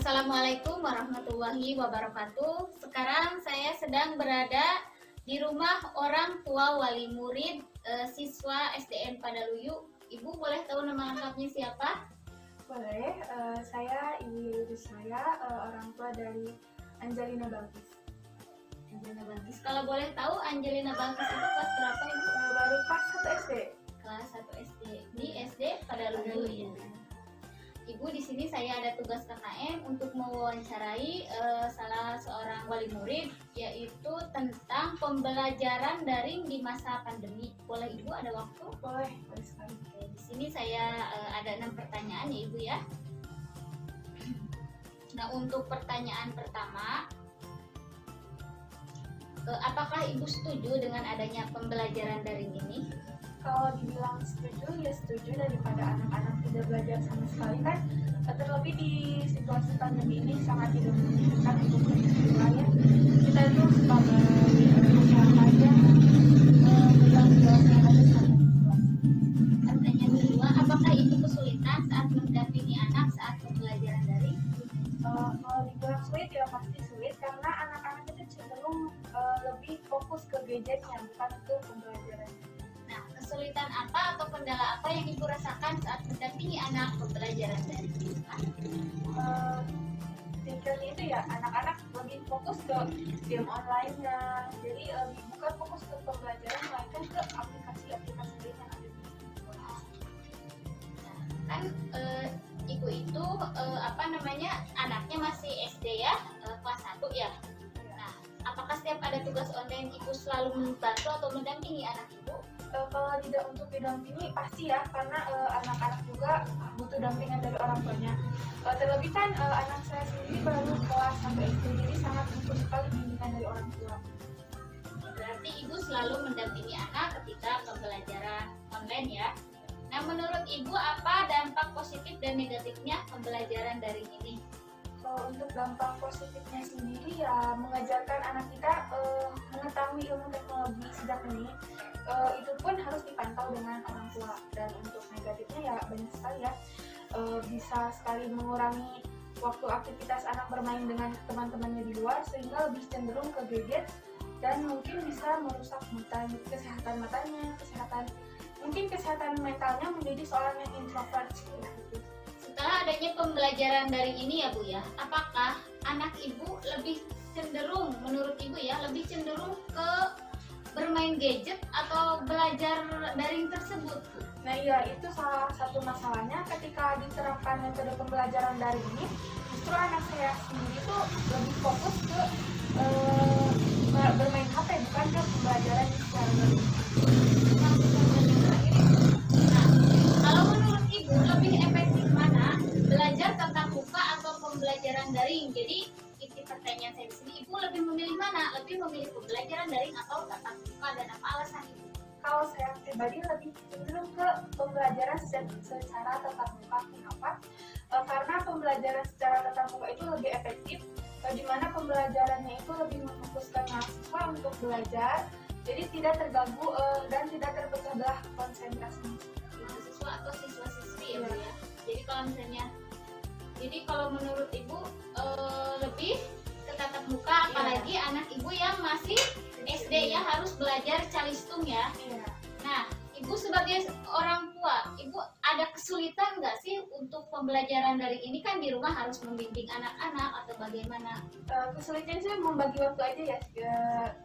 Assalamualaikum warahmatullahi wabarakatuh. Sekarang saya sedang berada di rumah orang tua wali murid siswa SDN Padaluyu. Ibu boleh tahu nama lengkapnya siapa? Boleh, saya Ibu saya orang tua dari Angelina Balkis. Angelina Balkis. Kalau boleh tahu Angelina Balkis itu kelas berapa Ibu? Baru kelas 1 SD. Kelas 1 SD. Di SD Padaluyu ya. Ibu, di sini saya ada tugas KKM untuk mewawancarai salah seorang wali murid, yaitu tentang pembelajaran daring di masa pandemi. Boleh Ibu ada waktu? Boleh sekali. Oke, di sini saya ada 6 pertanyaan ya Ibu ya. Nah, untuk pertanyaan pertama, apakah Ibu setuju dengan adanya pembelajaran daring ini? Kalau dibilang setuju, ya setuju, daripada anak-anak tidak belajar sama sekali kan. Terlebih di situasi pandemi ini sangat tidak memungkinkan untuk belajar ya. Kita itu sebagai masyarakatnya megang tugasnya ada sama siswa. Pertanyaan kedua, apakah Ibu kesulitan saat mendampingi anak saat pembelajaran daring? Kalau dibilang sulit ya pasti sulit, karena anak-anak itu cenderung lebih fokus ke gadgetnya, bukan ke pembelajaran. Nah, kesulitan apa atau kendala apa yang Ibu rasakan saat mendampingi anak pembelajaran daring? Tingkatnya itu ya anak-anak lebih fokus ke game online-nya, jadi bukan fokus ke pembelajaran, melainkan ke aplikasi-aplikasi lain yang ada di sekolah. Kan Ibu itu anaknya masih SD ya, kelas 1 ya. Nah, apakah setiap ada tugas online Ibu selalu membantu atau mendampingi anak Ibu? Kalau tidak untuk didampingi pasti ya, karena anak-anak juga butuh dampingan dari orang tuanya. Terlebih kan anak saya sendiri baru kelas 1 SD, jadi sangat butuh sekali bimbingan dari orang tua. Berarti Ibu selalu mendampingi anak ketika pembelajaran online ya. Nah, menurut Ibu apa dampak positif dan negatifnya pembelajaran daring ini? Kalau untuk dampak positifnya sendiri ya mengajarkan anak kita mengetahui ilmu teknologi sejak dini. Itu pun harus dipantau dengan orang tua. Dan untuk negatifnya ya banyak sekali ya. Bisa sekali mengurangi waktu aktivitas anak bermain dengan teman-temannya di luar, sehingga lebih cenderung ke gadget, dan mungkin bisa merusak kesehatan matanya, kesehatan mentalnya, menjadi seorang yang introvert gitu. Setelah adanya pembelajaran daring ini ya Bu ya, apakah anak Ibu lebih cenderung, menurut Ibu ya, lebih cenderung ke bermain gadget atau belajar daring tersebut? Nah iya, itu salah satu masalahnya ketika diterapkan metode pembelajaran daring ini. Justru anak saya sendiri tuh lebih fokus ke bermain HP, bukan ke pembelajaran secara daring. Nah, kalau menurut Ibu lebih efektif mana, belajar tatap muka atau pembelajaran daring? Jadi isi pertanyaan saya di sini, Ibu lebih memilih mana? Lebih memilih pembelajaran daring atau tatap muka, dan apa alasan Ibu? Kalau saya pribadi lebih cenderung ke pembelajaran secara tatap muka. Kenapa? Karena pembelajaran secara tatap muka itu lebih efektif, di mana pembelajarannya itu lebih memfokuskan mahasiswa untuk belajar, jadi tidak terganggu dan tidak terpecah belah konsentrasi Mahasiswa atau siswa-siswi ya Bu ya. Jadi kalau menurut Ibu lebih ke tatap muka, apalagi anak Ibu yang masih SD ya, harus belajar calistung ya. Nah, Ibu sebagai orang tua, Ibu ada kesulitan nggak sih untuk pembelajaran daring ini? Kan di rumah harus membimbing anak-anak atau bagaimana? Kesulitan sih membagi waktu aja ya.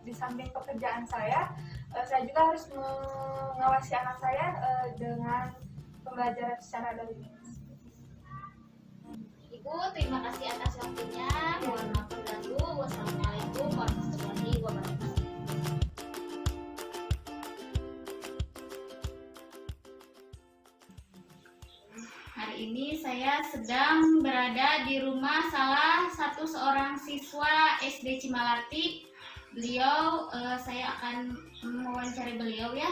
Di samping pekerjaan saya juga harus mengawasi anak saya dengan pembelajaran secara daring. Ibu, terima kasih atas waktunya. Mohon maaf terganggu. Wassalamualaikum warahmatullahi wabarakatuh. Hari ini saya sedang berada di rumah salah satu seorang siswa SD Cimalati. Beliau, saya akan mewawancari beliau ya,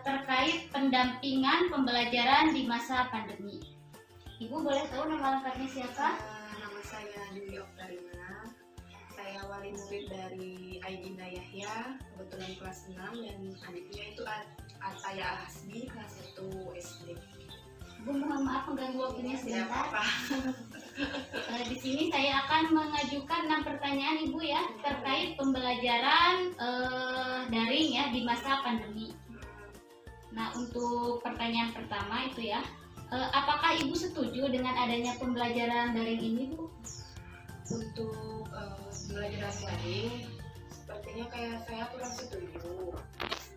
terkait pendampingan pembelajaran di masa pandemi. Ibu boleh tahu nama lengkapnya siapa? Nama saya Dewi Oktarina. Saya wali murid dari Aidina Yahya, kebetulan kelas 6, dan adiknya itu Ataya Hasbi, kelas 1 SD. Bu, mohon maaf mengganggu waktunya sebentar. Apa? Di sini saya akan mengajukan 6 pertanyaan Ibu ya terkait pembelajaran daring ya di masa pandemi. Nah, untuk pertanyaan pertama itu ya, apakah Ibu setuju dengan adanya pembelajaran daring ini, Bu? Untuk pembelajaran daring, sepertinya kayak saya kurang setuju.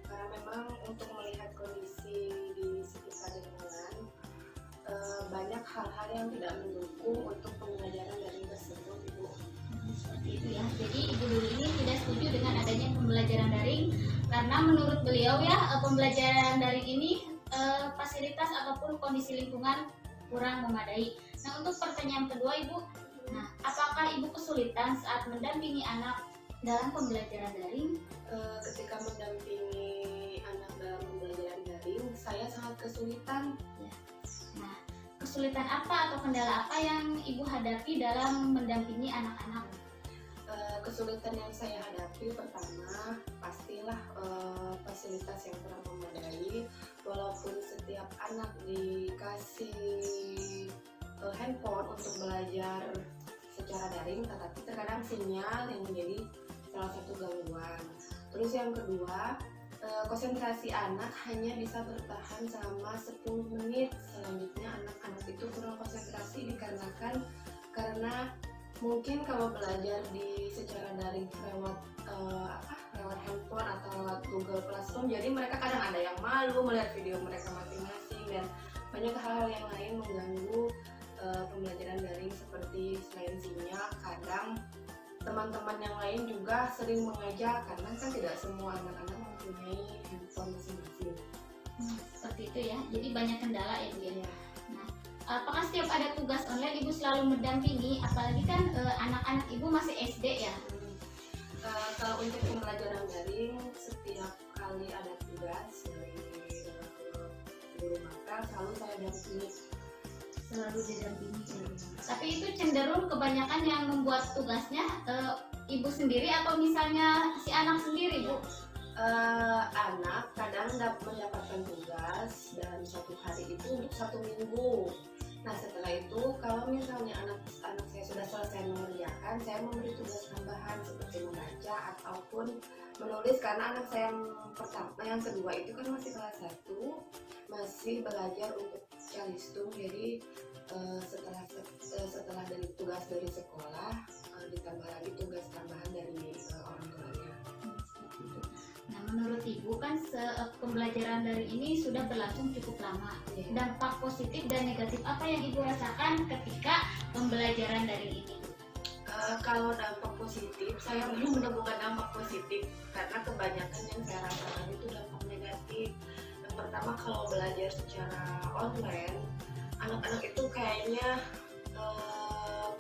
Karena memang untuk melihat kondisi di sekitar lingkungan, banyak hal-hal yang tidak mendukung untuk pembelajaran daring tersebut, Ibu. Seperti itu ya. Jadi Ibu Duli ini tidak setuju dengan adanya pembelajaran daring karena menurut beliau ya pembelajaran daring ini fasilitas ataupun kondisi lingkungan kurang memadai. Nah, untuk pertanyaan kedua Ibu, nah apakah Ibu kesulitan saat mendampingi anak dalam pembelajaran daring? Ketika mendampingi anak dalam pembelajaran daring, saya sangat kesulitan. Nah, kesulitan apa atau kendala apa yang Ibu hadapi dalam mendampingi anak-anak? Kesulitan yang saya hadapi pertama pastilah fasilitas yang kurang memadai. Walaupun setiap anak dikasih handphone untuk belajar secara daring, tetapi terkadang sinyal yang menjadi salah satu gangguan. Terus yang kedua, konsentrasi anak hanya bisa bertahan selama 10 menit. Selanjutnya anak-anak itu kurang konsentrasi dikarenakan karena mungkin kalau belajar di secara daring lewat handphone atau lewat Google Classroom, jadi mereka kadang ada yang malu melihat video mereka masing-masing dan banyak hal-hal yang lain mengganggu pembelajaran daring seperti selain sinyal, kadang teman-teman yang lain juga sering mengajak karena kan tidak semua anak-anak mempunyai handphone masing-masing. Seperti itu ya. Jadi banyak kendala ya Bu ya. Nah, apakah setiap ada tugas online Ibu selalu mendampingi? Apalagi kan anak-anak Ibu masih SD ya. Kalau untuk pembelajaran daring, setiap kali ada tugas dari guru maka selalu saya dampingi. Selalu didampingi. Tapi itu cenderung kebanyakan yang membuat tugasnya Ibu sendiri atau misalnya si anak sendiri, Bu? Anak kadang mendapatkan tugas dalam satu hari itu untuk 1 minggu. Nah, setelah itu kalau misalnya anak saya sudah selesai mengerjakan, saya memberi tugas tambahan seperti membaca ataupun menulis, karena anak saya yang kedua itu kan masih kelas 1, masih belajar untuk calistung. Jadi setelah dari tugas dari sekolah, ditambah lagi tugas tambahan dari orang tuanya. Nah, menurut Ibu kan pembelajaran dari ini sudah berlangsung cukup lama. Dampak positif dan negatif apa yang Ibu rasakan ketika pembelajaran dari ini? Kalau dampak positif, saya belum menemukan dampak positif karena kebanyakan yang saya rasakan itu dampak negatif. Yang pertama, kalau belajar secara online, anak-anak itu kayaknya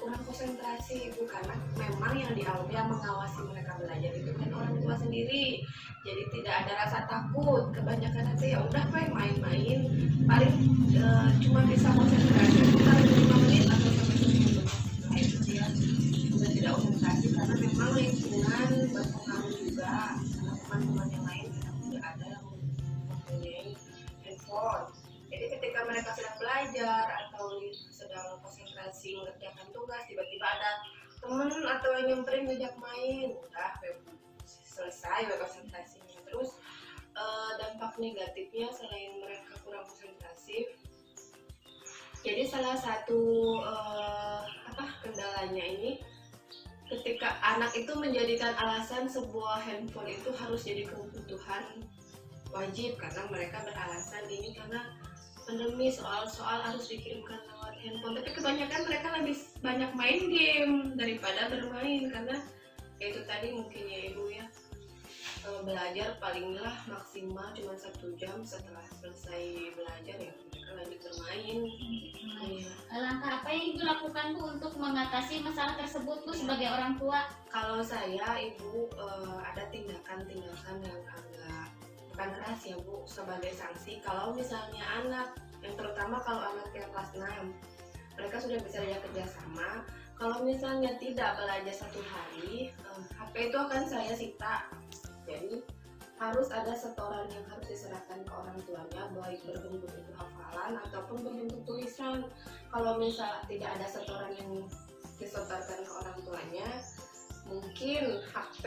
kurang konsentrasi Ibu, karena memang yang mengawasi mereka belajar itu kan orang tua sendiri, jadi tidak ada rasa takut. Kebanyakan nanti ya udah main-main, paling cuma bisa konsentrasi sekitar 5 menit atau sampai 10 menit. Nah, itu dia sudah tidak konsentrasi karena memang lingkungan berpengaruh juga, karena teman-teman yang lain tidak ada yang mempunyai handphone. Jadi ketika mereka sedang belajar atau sedang konsentrasi mengerjakan tugas, tiba-tiba ada teman atau yang nyamperin ngajak main, udah selesai konsentrasinya. Terus dampak negatifnya selain mereka kurang konsentrasi, jadi salah satu kendalanya ini ketika anak itu menjadikan alasan sebuah handphone itu harus jadi kebutuhan wajib, karena mereka beralasan ini karena pandemi, soal-soal harus dikirimkan lewat handphone. Tapi kebanyakan mereka lebih banyak main game daripada bermain, karena itu tadi mungkin ya Ibu ya, belajar palinglah maksimal cuma 1 jam, setelah selesai belajar ya mereka lanjut bermain. Langkah apa yang Ibu lakukan Bu untuk mengatasi masalah tersebut Bu sebagai orang tua? Kalau saya Ibu ada tindakan-tindakan yang agak bukan keras ya Bu, sebagai sanksi. Kalau misalnya anak, yang terutama kalau anak yang kelas 6, mereka sudah bisa diajak kerjasama. Kalau misalnya tidak belajar 1 hari, HP itu akan saya sita. Jadi harus ada setoran yang harus diserahkan ke orang tuanya, baik berbentuk itu hafalan ataupun berbentuk tulisan. Kalau misal tidak ada setoran yang disetorkan ke orang tuanya, mungkin HP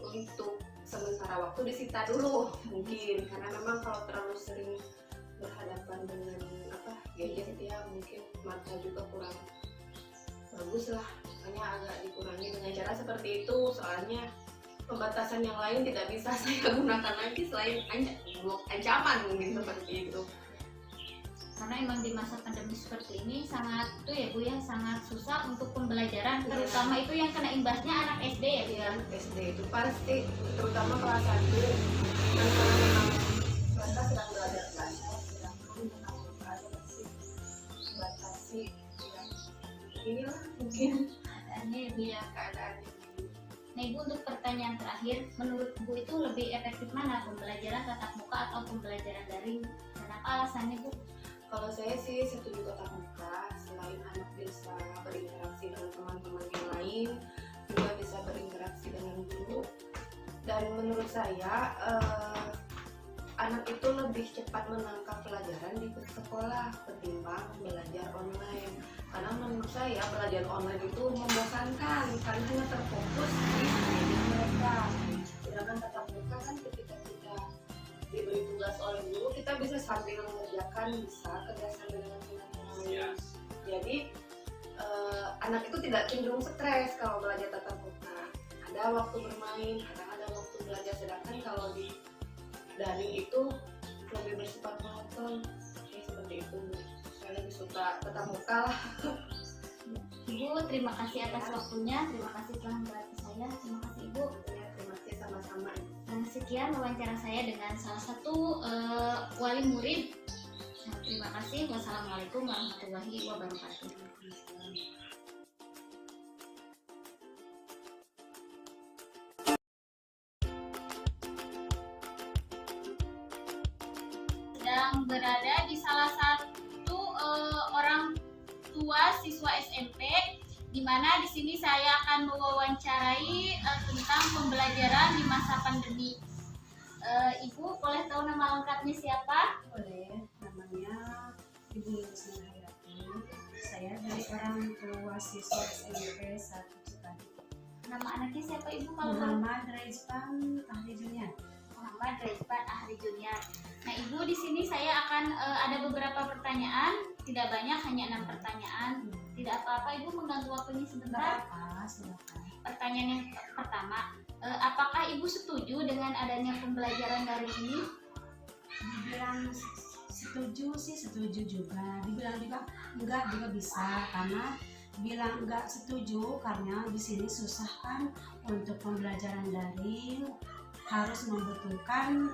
untuk sementara waktu disita dulu mungkin, karena memang kalau terlalu sering berhadapan dengan gadget ya mungkin mata juga kurang bagus lah, makanya agak dikurangi dengan cara seperti itu. Soalnya pembatasan yang lain tidak bisa saya gunakan lagi selain ancaman mungkin seperti itu. Karena emang di masa pandemi seperti ini sangat itu ya Bu ya, sangat susah untuk pembelajaran, terutama itu yang kena imbasnya anak SD ya Bu ya. SD itu pasti, terutama kelas 1 dan kalau memang mereka sedang belajar belajar, sedangkan ada masih batasi ya. Inilah mungkin Keadaannya ya Bu ya. keadaannya. Nah Ibu, untuk pertanyaan terakhir, menurut Ibu itu lebih efektif mana, pembelajaran tatap muka atau pembelajaran daring? Kenapa alasannya Bu? Kalau saya sih setuju tatap muka, selain anak bisa berinteraksi dengan teman-teman yang lain, juga bisa berinteraksi dengan guru. Dan menurut saya anak itu lebih cepat menangkap pelajaran di sekolah ketimbang belajar online. Karena menurut saya belajar online itu membosankan karena hanya terfokus di gadget mereka. Sedangkan tatap muka kan ketika kita diberi tugas oleh guru, kita bisa sambil mengerjakan, bisa kerjasama dengan teman lain. Jadi anak itu tidak cenderung stres kalau belajar tatap muka. Ada waktu bermain, kadang ada waktu belajar. Sedangkan kalau di daring itu lebih bersifat monoton. Seperti itu. Saya lebih suka tatap muka lah. Ibu, terima kasih atas waktunya, terima kasih telah membantu saya, terima kasih Ibu. Ya, terima kasih sama-sama. Dan sekian wawancara saya dengan salah satu wali murid. Nah, terima kasih. Wassalamualaikum warahmatullahi wabarakatuh. Sedang berada di salah satu orang tua siswa SMP, di mana di sini saya akan mewawancarai tentang pembelajaran di masa pandemi. Ibu boleh tahu nama lengkapnya siapa? Boleh, namanya Ibu Yusna Hayati. Saya dari orang tua siswa SMP 1 Cikadi. Nama anaknya siapa Ibu kalau boleh? Muhammad Raispan Ahli Junior. Muhammad Raispan Ahli Junior. Nah Ibu, di sini saya akan ada beberapa pertanyaan, tidak banyak, hanya 6 pertanyaan. Tidak apa-apa Ibu mengganggu waktunya sebentar. Apa? Silakan. Pertanyaan yang pertama, apakah Ibu setuju dengan adanya pembelajaran daring ini? Dibilang setuju sih setuju juga. Dibilang juga enggak juga bisa, karena bilang enggak setuju karena di sini susah kan untuk pembelajaran daring, harus membutuhkan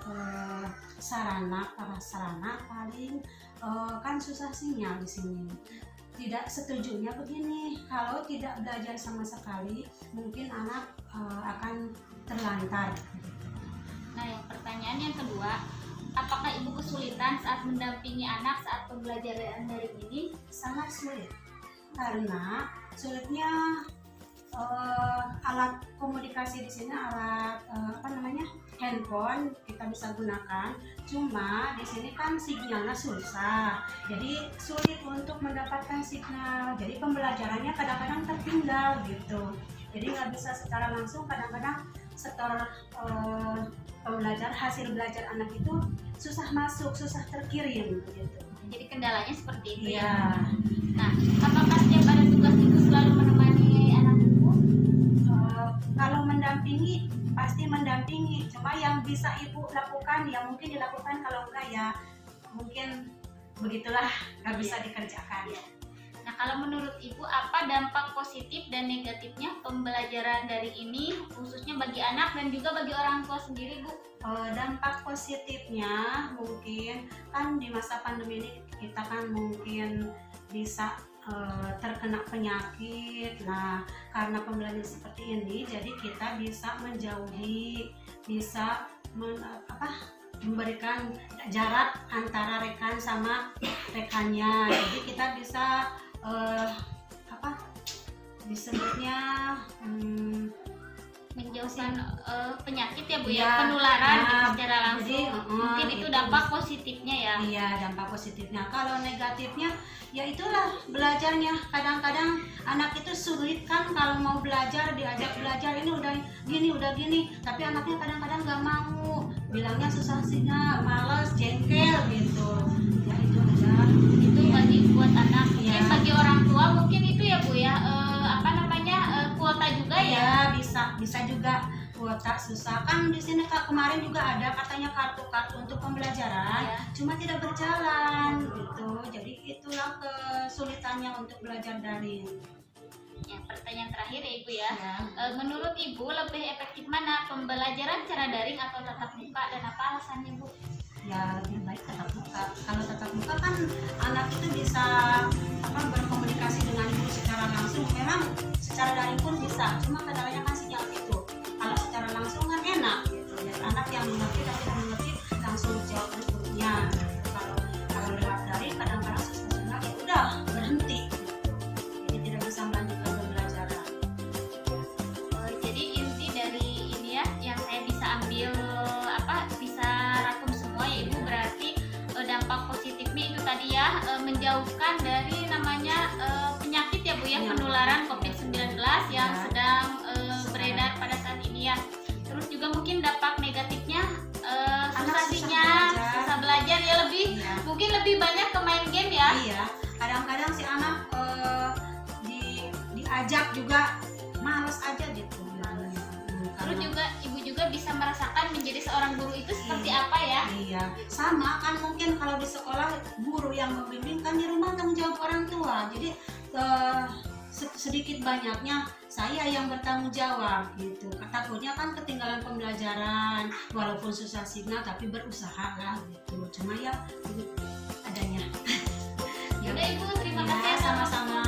sarana paling kan susah sinyal di sini. Tidak setujunya begini, kalau tidak belajar sama sekali mungkin anak akan terlantar. Nah, yang pertanyaan yang kedua, apakah Ibu kesulitan saat mendampingi anak saat pembelajaran daring ini? Sangat sulit, karena sulitnya alat komunikasi di sini, alat handphone kita bisa gunakan, cuma di sini kan sinyalnya susah, jadi sulit untuk mendapatkan signal, jadi pembelajarannya kadang-kadang tertinggal gitu, jadi nggak bisa secara langsung, kadang-kadang setor hasil belajar anak itu susah masuk, susah terkirim gitu. Jadi kendalanya seperti itu Iya. ya. Nah, apakah setiap ada tugas Ibu selalu menemani anak Ibu? Kalau mendampingi pasti mendampingi, cuma yang bisa Ibu lakukan ya mungkin dilakukan, kalau enggak ya mungkin begitulah, nggak bisa dikerjakan. Nah, kalau menurut Ibu apa dampak positif dan negatifnya pembelajaran daring ini khususnya bagi anak dan juga bagi orang tua sendiri, Bu? Dampak positifnya mungkin kan di masa pandemi ini kita kan mungkin bisa terkena penyakit. Nah, karena pembelajaran seperti ini, jadi kita bisa menjauhi, bisa memberikan jarak antara rekan sama rekannya. Jadi kita bisa disebutnya menjauhkan penyakit ya Bu Iya, ya, penularan nah, gitu secara langsung. jadi, Mungkin itu gitu. dampak positifnya ya. Iya, dampak positifnya. Kalau negatifnya, ya itulah belajarnya. Kadang-kadang anak itu sulit kan kalau mau belajar, diajak belajar ini udah gini, tapi anaknya kadang-kadang nggak mau. Bilangnya susah sih, males, jengkel gitu. Ya itu aja. Itu bagi buat anak. Mungkin Iya. bagi orang tua mungkin itu ya Bu ya, apa namanya, kuota juga ya. Ya bisa juga kuota susah kan di sini Kak, kemarin juga ada katanya kartu-kartu untuk pembelajaran, Ya. cuma tidak berjalan gitu. Jadi itulah kesulitannya untuk belajar daring. Ya, pertanyaan terakhir ya Ibu ya. Ya. Menurut Ibu lebih efektif mana, pembelajaran secara daring atau tatap muka, dan apa alasannya Bu? Ya lebih baik tatap muka. Kalau tatap muka kan anak itu bisa berkomunikasi dengan guru secara langsung. Memang secara daring pun bisa, cuma kendalanya kan sinyal itu. Kalau secara langsung kan enak gitu. Ya, anak yang mengerti dan tidak mengerti langsung jawab gurunya. Kalau lewat daring kadang-kadang susah ya udah berhenti. Gitu. Jadi tidak bisa melanjutkan pembelajaran. Jadi inti dari ini ya yang saya bisa ambil bisa rangkum semua ya Ibu, berarti dampak positifnya itu tadi ya, menjauhkan dari namanya penyakit ya Bu ya, penularan COVID-19 yang sedang beredar pada saat ini ya. Terus juga mungkin dampak negatifnya susah belajar ya, lebih Iya. mungkin lebih banyak ke main game ya. Iya, kadang-kadang si anak diajak juga males aja gitu. Terus juga Ibu juga bisa merasakan menjadi seorang guru itu seperti Iya. apa ya. Iya, sama kan mungkin kalau di sekolah guru yang membimbing kan di rumah tanggung jawab orang tua. Jadi sedikit banyaknya saya yang bertanggung jawab gitu. Takutnya kan ketinggalan pembelajaran walaupun susah signal tapi berusaha lah gitu. Cuma ya adanya. Yaudah Ibu, terima Ya, kasih atas sama-sama.